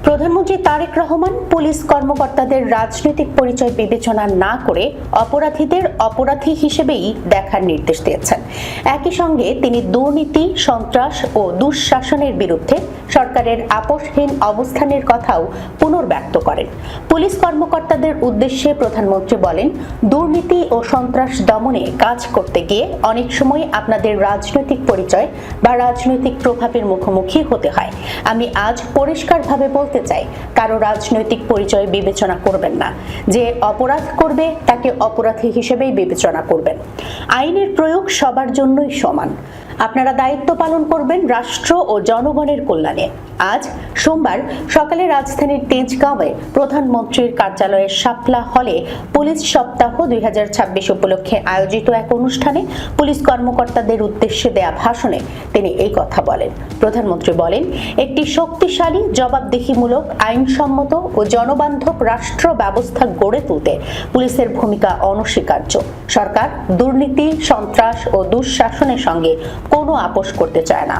প্রধানমন্ত্রী তারেক রহমান পুলিশ কর্মকর্তাদের রাজনৈতিক পরিচয় বিবেচনা না করে অপরাধীদের অপরাধী হিসেবেই দেখার নির্দেশ দিয়েছেন। একই সঙ্গে তিনি দুর্নীতি, সন্ত্রাস ও দুঃশাসনের বিরুদ্ধে সরকারের আপোষহীন অবস্থানের কথাও পুনর্ব্যক্ত করেন। পুলিশ কর্মকর্তাদের উদ্দেশ্যে প্রধানমন্ত্রী বলেন, দুর্নীতি ও সন্ত্রাস দমনে কাজ করতে গিয়ে অনেক সময় আপনাদের রাজনৈতিক পরিচয় বা রাজনৈতিক প্রভাবের মুখোমুখি হতে হয়। আমি আজ পরিষ্কারভাবে বলতে চাই, কারো রাজনৈতিক পরিচয় বিবেচনা করবেন না। যে অপরাধ করবে তাকে অপরাধী হিসেবেই বিবেচনা করবেন। আইনের প্রয়োগ সবার জন্যই সমান। আপনারা দায়িত্ব পালন করবেন রাষ্ট্র ও জনগণের কল্যাণে। আজ সোমবার সকালে রাজধানীর তেজগাঁওয়ে প্রধানমন্ত্রীর কার্যালয়ের শাপলা হলে পুলিশ সপ্তাহ 2026 উপলক্ষে আয়োজিত এক অনুষ্ঠানে পুলিশ কর্মকর্তাদের উদ্দেশ্যে দেয়া ভাষণে তিনি এই কথা বলেন। প্রধানমন্ত্রী বলেন, একটি শক্তিশালী, জবাবদিহিমূলক, আইনসম্মত ও জনবান্ধব রাষ্ট্র ব্যবস্থা গড়ে তুলতে পুলিশের ভূমিকা অনস্বীকার্য। সরকার দুর্নীতি, সন্ত্রাস ও দুঃশাসনের সঙ্গে কোনো আপোষ করতে চায় না।